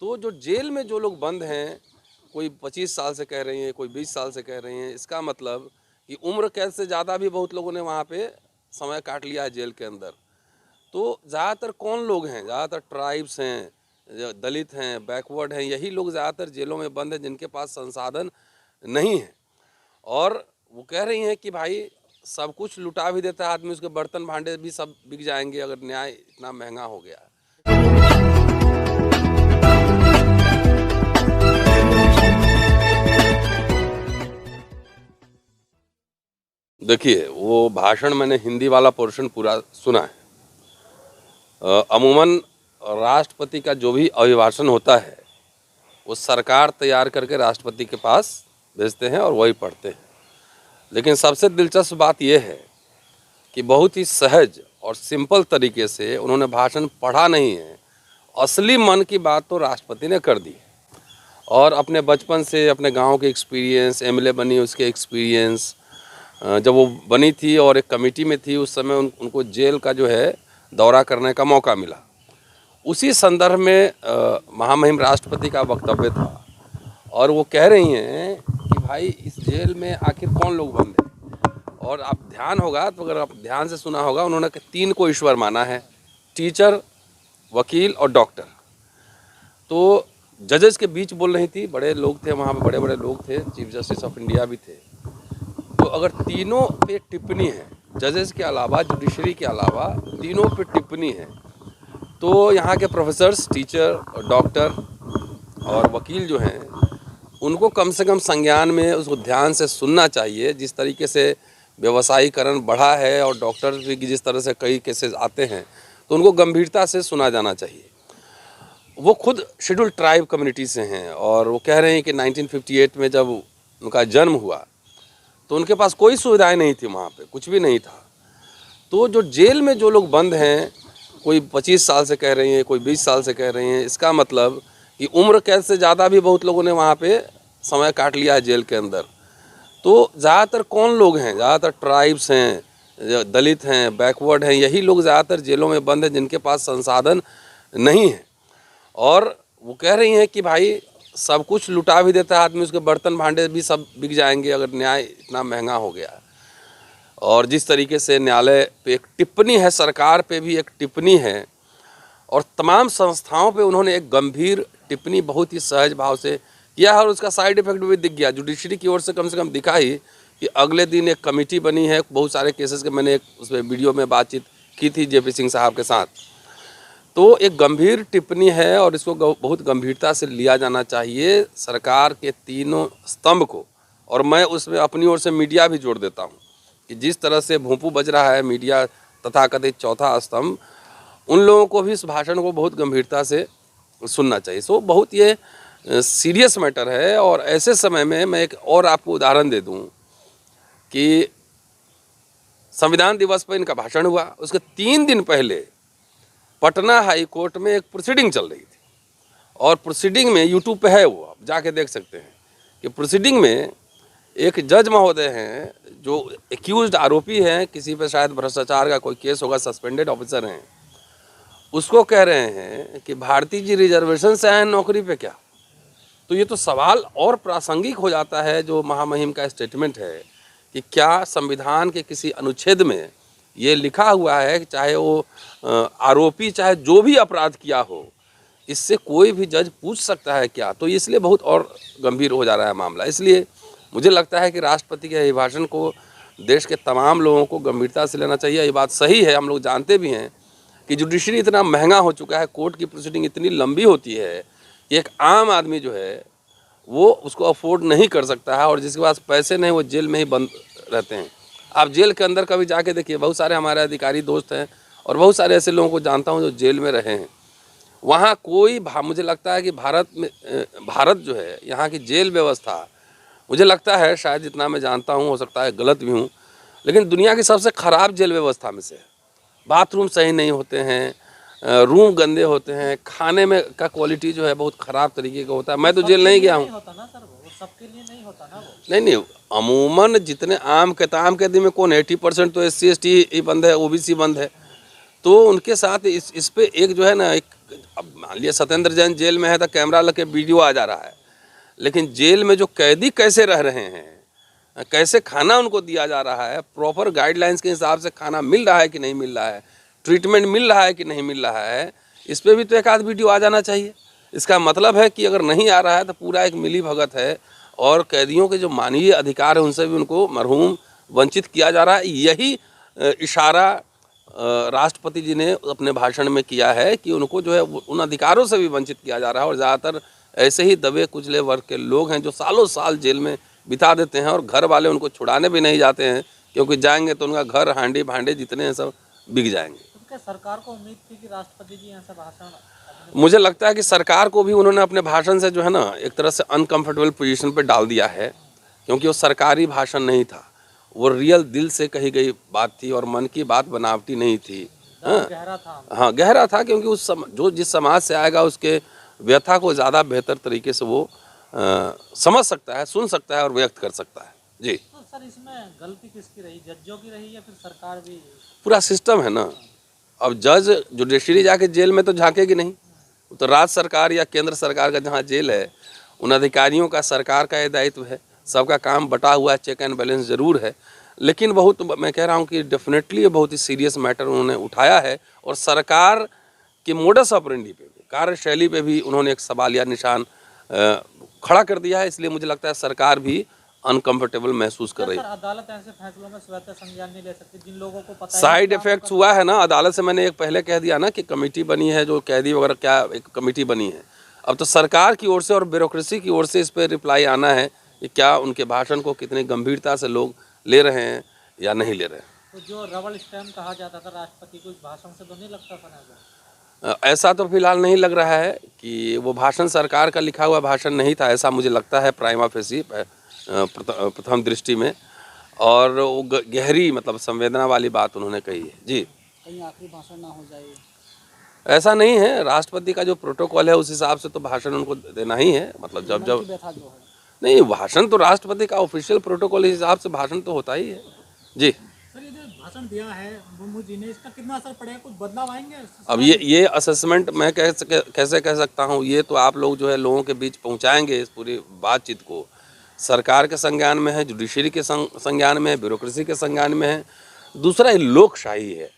तो जो जेल में जो लोग बंद हैं, कोई 25 साल से कह रही हैं, कोई 20 साल से कह रही हैं, इसका मतलब कि उम्र कैद से ज़्यादा भी बहुत लोगों ने वहाँ पे समय काट लिया है जेल के अंदर। तो ज़्यादातर कौन लोग हैं? ज़्यादातर ट्राइब्स हैं, दलित हैं, बैकवर्ड हैं, यही लोग ज़्यादातर जेलों में बंद हैं जिनके पास संसाधन नहीं है। और वो कह रही हैं कि भाई सब कुछ लुटा भी देता है आदमी, उसके बर्तन भांडे भी सब बिक जाएंगे अगर न्याय इतना महंगा हो गया है। देखिए, वो भाषण मैंने हिंदी वाला पोर्शन पूरा सुना है। अमूमन राष्ट्रपति का जो भी अभिभाषण होता है वो सरकार तैयार करके राष्ट्रपति के पास भेजते हैं और वही पढ़ते हैं। लेकिन सबसे दिलचस्प बात यह है कि बहुत ही सहज और सिंपल तरीके से उन्होंने भाषण पढ़ा नहीं है, असली मन की बात तो राष्ट्रपति ने कर दी। और अपने बचपन से अपने गांव के एक्सपीरियंस, एमएलए बनी उसके एक्सपीरियंस, जब वो बनी थी और एक कमेटी में थी उस समय उनको जेल का जो है दौरा करने का मौका मिला। उसी संदर्भ में महामहिम राष्ट्रपति का वक्तव्य था और वो कह रही हैं कि भाई इस जेल में आखिर कौन लोग बंद हैं। और आप ध्यान होगा तो अगर आप ध्यान से सुना होगा, उन्होंने 3 को ईश्वर माना है, टीचर, वकील और डॉक्टर। तो जजेस के बीच बोल रही थी, बड़े लोग थे वहाँ पे, बड़े बड़े लोग थे, चीफ जस्टिस ऑफ इंडिया भी थे। तो अगर तीनों पे टिप्पणी है, जजेस के अलावा, जुडिशरी के अलावा तीनों पे टिप्पणी है, तो यहाँ के प्रोफेसर्स, टीचर, डॉक्टर और वकील जो हैं उनको कम से कम संज्ञान में उसको ध्यान से सुनना चाहिए। जिस तरीके से व्यवसायीकरण बढ़ा है और डॉक्टर भी जिस तरह से कई केसेस आते हैं तो उनको गंभीरता से सुना जाना चाहिए। वो खुद शेड्यूल्ड ट्राइब कम्युनिटी से हैं और वो कह रहे हैं कि 1958 में जब उनका जन्म हुआ तो उनके पास कोई सुविधाएं नहीं थी, वहाँ पे कुछ भी नहीं था। तो जो जेल में जो लोग बंद हैं, कोई 25 साल से कह रही हैं, कोई 20 साल से कह रही हैं, इसका मतलब कि उम्र कैद से ज़्यादा भी बहुत लोगों ने वहाँ पे समय काट लिया है जेल के अंदर। तो ज़्यादातर कौन लोग हैं? ज़्यादातर ट्राइब्स हैं, दलित हैं, बैकवर्ड हैं, यही लोग ज़्यादातर जेलों में बंद हैं जिनके पास संसाधन नहीं है। और वो कह रही हैं कि भाई सब कुछ लुटा भी देता है आदमी, उसके बर्तन भांडे भी सब बिक जाएंगे अगर न्याय इतना महंगा हो गया है। और जिस तरीके से न्यायालय पे एक टिप्पणी है, सरकार पे भी एक टिप्पणी है और तमाम संस्थाओं पे उन्होंने एक गंभीर टिप्पणी बहुत ही सहज भाव से किया है और उसका साइड इफेक्ट भी दिख गया। जुडिशरी की ओर से कम दिखा ही कि अगले दिन एक कमेटी बनी है, बहुत सारे केसेस के मैंने उसमें वीडियो में बातचीत की थी जेपी सिंह साहब के साथ। तो एक गंभीर टिप्पणी है और इसको बहुत गंभीरता से लिया जाना चाहिए सरकार के तीनों स्तंभ को। और मैं उसमें अपनी ओर से मीडिया भी जोड़ देता हूँ कि जिस तरह से भोंपू बज रहा है मीडिया तथाकथित चौथा स्तंभ, उन लोगों को भी इस भाषण को बहुत गंभीरता से सुनना चाहिए। सो बहुत ये सीरियस मैटर है। और ऐसे समय में मैं एक और आपको उदाहरण दे दूं कि संविधान दिवस पर इनका भाषण हुआ, उसके 3 दिन पहले पटना हाई कोर्ट में एक प्रोसीडिंग चल रही थी और प्रोसीडिंग में यूट्यूब पे है, वो आप जाके देख सकते हैं कि प्रोसीडिंग में एक जज महोदय हैं जो एक्यूज्ड आरोपी हैं, किसी पे शायद भ्रष्टाचार का कोई केस होगा, सस्पेंडेड ऑफिसर हैं, उसको कह रहे हैं कि भारती जी रिजर्वेशन से आए नौकरी पे क्या। तो ये तो सवाल और प्रासंगिक हो जाता है जो महामहिम का स्टेटमेंट है कि क्या संविधान के किसी अनुच्छेद में ये लिखा हुआ है कि चाहे वो आरोपी चाहे जो भी अपराध किया हो, इससे कोई भी जज पूछ सकता है क्या। तो इसलिए बहुत और गंभीर हो जा रहा है मामला। इसलिए मुझे लगता है कि राष्ट्रपति के भाषण को देश के तमाम लोगों को गंभीरता से लेना चाहिए। ये बात सही है, हम लोग जानते भी हैं कि जुडिशरी इतना महंगा हो चुका है, कोर्ट की प्रोसीडिंग इतनी लंबी होती है कि एक आम आदमी जो है वो उसको अफोर्ड नहीं कर सकता है और जिसके पास पैसे नहीं वो जेल में ही बंद रहते हैं। आप जेल के अंदर कभी जाके देखिए, बहुत सारे हमारे अधिकारी दोस्त हैं और बहुत सारे ऐसे लोगों को जानता हूँ जो जेल में रहे हैं। वहाँ कोई मुझे लगता है कि भारत जो है, यहाँ की जेल व्यवस्था मुझे लगता है, शायद जितना मैं जानता हूँ, हो सकता है गलत भी हूँ, लेकिन दुनिया की सबसे ख़राब जेल व्यवस्था में से है। बाथरूम सही नहीं होते हैं, रूम गंदे होते हैं, खाने में का क्वालिटी जो है बहुत ख़राब तरीके का होता है। मैं तो जेल नहीं गया हूँ। सबके लिए नहीं होता ना वो। नहीं, अमूमन जितने आम कैदी में कौन 80% तो SC ST ही बंद है, OBC बंद है। तो उनके साथ इस पे एक जो है ना, एक अब मान लिया सत्येंद्र जैन जेल में है तो कैमरा लगे वीडियो आ जा रहा है, लेकिन जेल में जो कैदी कैसे रह रहे हैं, कैसे खाना उनको दिया जा रहा है, प्रॉपर गाइडलाइंस के हिसाब से खाना मिल रहा है कि नहीं मिल रहा है, ट्रीटमेंट मिल रहा है कि नहीं मिल रहा है, इस पर भी तो एक आध वीडियो आ जाना चाहिए। इसका मतलब है कि अगर नहीं आ रहा है तो पूरा एक मिली भगत है और कैदियों के जो मानवीय अधिकार है उनसे भी उनको मरहूम वंचित किया जा रहा है। यही इशारा राष्ट्रपति जी ने अपने भाषण में किया है कि उनको जो है उन अधिकारों से भी वंचित किया जा रहा है। और ज़्यादातर ऐसे ही दबे कुचले वर्ग के लोग हैं जो सालों साल जेल में बिता देते हैं और घर वाले उनको छुड़ाने भी नहीं जाते हैं, क्योंकि जाएंगे तो उनका घर हांडी भांडे जितने हैं सब बिक जाएंगे। तो क्या सरकार को उम्मीद थी कि राष्ट्रपति जी यहाँ से भाषण मुझे लगता है कि सरकार को भी उन्होंने अपने भाषण से जो है ना एक तरह से अनकंफर्टेबल पोजीशन पे डाल दिया है, क्योंकि वो सरकारी भाषण नहीं था, वो रियल दिल से कही गई बात थी और मन की बात बनावटी नहीं थी। गहरा था। हाँ, गहरा था, क्योंकि उस जो जिस समाज से आएगा उसके व्यथा को ज़्यादा बेहतर तरीके से वो समझ सकता है, सुन सकता है और व्यक्त कर सकता है। जी। तो सर इसमें गलती किसकी रही, जजों की रही या फिर सरकार भी? पूरा सिस्टम है ना। अब जज जुडिशरी जाके जेल में तो झांकेगी नहीं, तो राज्य सरकार या केंद्र सरकार का जहाँ जेल है उन अधिकारियों का, सरकार का ये दायित्व है। सबका काम बटा हुआ है, चेक एंड बैलेंस ज़रूर है, लेकिन बहुत मैं कह रहा हूँ कि डेफिनेटली ये बहुत ही सीरियस मैटर उन्होंने उठाया है और सरकार के मोडस ऑपरेंडी पे भी, कार्यशैली पे भी उन्होंने एक सवालिया निशान खड़ा कर दिया है। इसलिए मुझे लगता है सरकार भी अनकंफर्टेबल महसूस कर रही है। अदालत ऐसे फैसलों में स्वतः संज्ञान नहीं ले सकती जिन लोगों को पता है साइड इफेक्ट्स हुआ है ना। अदालत से मैंने एक पहले कह दिया ना कि कमेटी बनी है जो कैदी वगैरह, क्या एक कमेटी बनी है। अब तो सरकार की ओर से और ब्यूरोक्रेसी की ओर से इस पर रिप्लाई आना है कि क्या उनके भाषण को कितनी गंभीरता से लोग ले रहे हैं या नहीं ले रहे हैं। तो जो रबड़ स्टैम्प कहा जाता था राष्ट्रपति को, इस भाषण से तो नहीं लगता था? ऐसा तो फिलहाल नहीं लग रहा है कि वो भाषण सरकार का लिखा हुआ भाषण नहीं था, ऐसा मुझे लगता है प्राइमा फेसी प्रथम दृष्टि में। और वो गहरी मतलब संवेदना वाली बात उन्होंने कही है। जी। कहीं आखिरी भाषण ना हो जाए, ऐसा नहीं है, राष्ट्रपति का जो प्रोटोकॉल है उस हिसाब से तो भाषण उनको देना ही है। मतलब जब नहीं, भाषण तो राष्ट्रपति का ऑफिशियल प्रोटोकॉल के हिसाब से भाषण तो होता ही है। जी। सर ये जो भाषण दिया है मुर्मू जी ने, इसका कितना असर पड़ेगा, कुछ बदलाव आएंगे? अब ये असेसमेंट मैं कैसे कह सकता हूँ, ये तो आप लोग जो है लोगों के बीच पहुँचाएंगे इस पूरी बातचीत को। सरकार के संज्ञान में है, जुडिशरी के संज्ञान में है, ब्यूरोक्रेसी के संज्ञान में है। दूसरा ये लोकशाही है,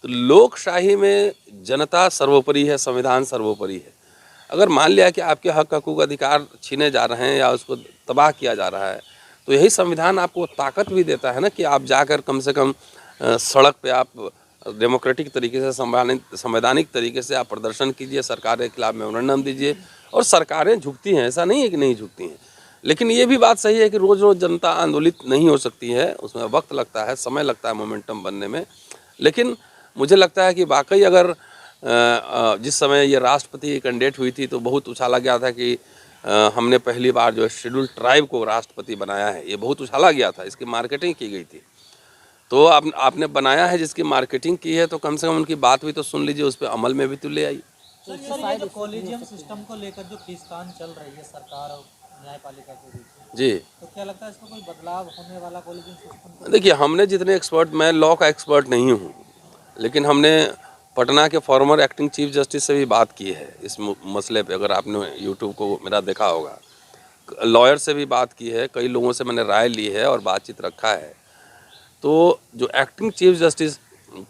तो लोकशाही में जनता सर्वोपरि है, संविधान सर्वोपरि है। अगर मान लिया कि आपके हक हकूक अधिकार छीने जा रहे हैं या उसको तबाह किया जा रहा है, तो यही संविधान आपको ताकत भी देता है ना कि आप जाकर कम से कम सड़क पे आप डेमोक्रेटिक तरीके से, संवैधानिक तरीके से आप प्रदर्शन कीजिए, सरकार के खिलाफ मेमोरेंडम दीजिए। और सरकारें झुकती हैं, ऐसा नहीं है कि नहीं झुकती हैं, लेकिन ये भी बात सही है कि रोज़ रोज़ जनता आंदोलित नहीं हो सकती है, उसमें वक्त लगता है, समय लगता है मोमेंटम बनने में। लेकिन मुझे लगता है कि वाकई अगर जिस समय ये राष्ट्रपति की कैंडिडेट हुई थी तो बहुत उछाला गया था कि हमने पहली बार जो है शेड्यूल्ड ट्राइब को राष्ट्रपति बनाया है, ये बहुत उछाला गया था, इसकी मार्केटिंग की गई थी। तो आपने बनाया है, जिसकी मार्केटिंग की है, तो कम से कम उनकी बात भी तो सुन लीजिए, उस पर अमल में भी तो ले आइए। सर ये कॉलेजियम सिस्टम को लेकर जो खींचतान चल रही है सरकार और न्यायपालिका के बीच, जी, तो क्या लगता है इसमें कोई बदलाव होने वाला कॉलेजियम सिस्टम? देखिए, हमने जितने एक्सपर्ट, मैं लॉ का एक्सपर्ट नहीं हूँ, लेकिन हमने पटना के फॉर्मर एक्टिंग चीफ जस्टिस से भी बात की है इस मसले पे। अगर आपने यूट्यूब को मेरा देखा होगा, लॉयर से भी बात की है, कई लोगों से मैंने राय ली है और बातचीत रखा है। तो जो एक्टिंग चीफ जस्टिस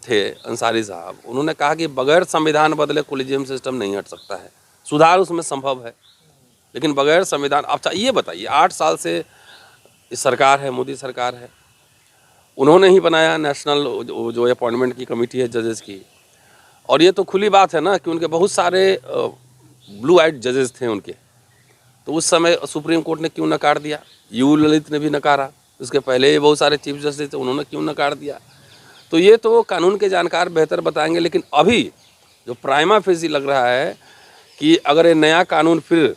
थे अंसारी साहब, उन्होंने कहा कि बगैर संविधान बदले कॉलेजियम सिस्टम नहीं हट सकता है, सुधार उसमें संभव है, लेकिन बगैर संविधान। अच्छा ये बताइए, 8 साल से इस सरकार है, मोदी सरकार है, उन्होंने ही बनाया नेशनल जो अपॉइंटमेंट की कमेटी है जजेस की, और ये तो खुली बात है ना कि उनके बहुत सारे ब्लू आइड जजेस थे उनके, तो उस समय सुप्रीम कोर्ट ने क्यों नकार दिया? यू ललित ने भी नकारा, उसके पहले ये बहुत सारे चीफ जस्टिस थे, उन्होंने क्यों नकार दिया? तो ये तो कानून के जानकार बेहतर बताएंगे। लेकिन अभी जो प्राइमा फेसी लग रहा है कि अगर ये नया कानून फिर,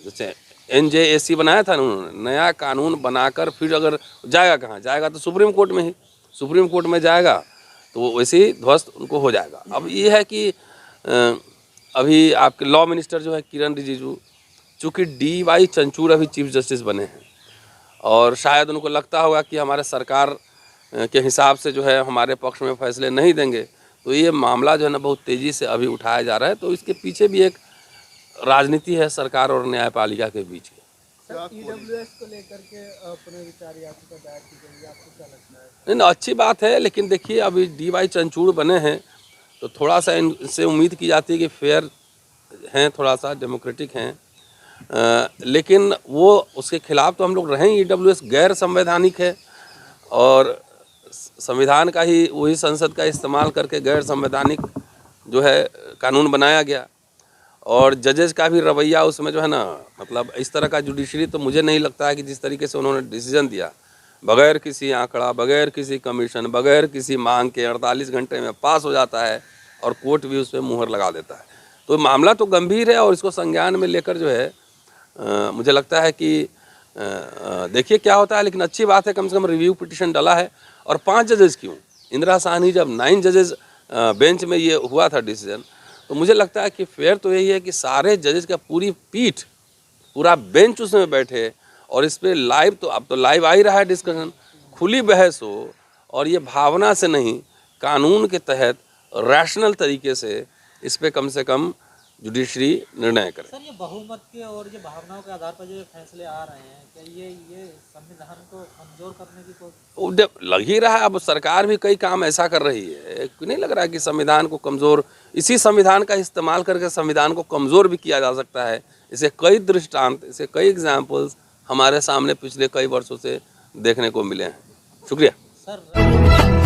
जैसे NJAC बनाया था ना उन्होंने, नया कानून बनाकर फिर अगर जाएगा कहाँ जाएगा, तो सुप्रीम कोर्ट में ही, सुप्रीम कोर्ट में जाएगा तो वैसे ही ध्वस्त उनको हो जाएगा। अब ये है कि अभी आपके लॉ मिनिस्टर जो है किरण रिजिजू, चूँकि DY चंचूर अभी चीफ जस्टिस बने हैं, और शायद उनको लगता होगा कि हमारे सरकार के हिसाब से जो है हमारे पक्ष में फैसले नहीं देंगे, तो ये मामला जो है ना बहुत तेज़ी से अभी उठाया जा रहा है। तो इसके पीछे भी एक राजनीति है सरकार और न्यायपालिका के बीच की। ईडब्ल्यूएस को लेकर के पुनर्विचार याचिका दायर की गई है, आपको क्या लगता है? नहीं ना, अच्छी बात है, लेकिन देखिए अभी DY चंचूड़ बने हैं तो थोड़ा सा इनसे उम्मीद की जाती है कि फेयर हैं, थोड़ा सा डेमोक्रेटिक हैं, लेकिन वो उसके खिलाफ तो हम लोग रहें। EWS गैर संवैधानिक है और संविधान का ही, वही संसद का इस्तेमाल करके गैर संवैधानिक जो है कानून बनाया गया। और जजेस का भी रवैया उसमें जो है ना, मतलब इस तरह का जुडिशरी तो मुझे नहीं लगता है कि जिस तरीके से उन्होंने डिसीजन दिया, बगैर किसी आंकड़ा, बगैर किसी कमीशन, बगैर किसी मांग के 48 घंटे में पास हो जाता है और कोर्ट भी उस पर मुहर लगा देता है। तो मामला तो गंभीर है और इसको संज्ञान में लेकर जो है मुझे लगता है कि देखिए क्या होता है। लेकिन अच्छी बात है, कम से कम रिव्यू पिटिशन डाला है। और 5 जजेस क्यों, इंदिरा साहनी जब 9 जजेस बेंच में ये हुआ था डिसीजन, तो मुझे लगता है कि फेयर तो यही है कि सारे जजेस का पूरी पीठ, पूरा बेंच उसमें बैठे और इस पर लाइव, तो अब तो लाइव आ ही रहा है डिस्कशन, खुली बहस हो और ये भावना से नहीं, कानून के तहत रैशनल तरीके से इस पर कम से कम जुडिशरी निर्णय करे। सर, ये बहुमत के और ये भावनाओं के आधार पर जो ये फैसले आ रहे हैं, क्या ये संविधान को कमजोर करने की कोशिश? लग ही रहा है, अब सरकार भी कई काम ऐसा कर रही है, नहीं लग रहा है कि संविधान को कमज़ोर, इसी संविधान का इस्तेमाल करके संविधान को कमज़ोर भी किया जा सकता है। इसे कई दृष्टांत, इसे कई एग्जाम्पल्स हमारे सामने पिछले कई वर्षों से देखने को मिले हैं। शुक्रिया सर।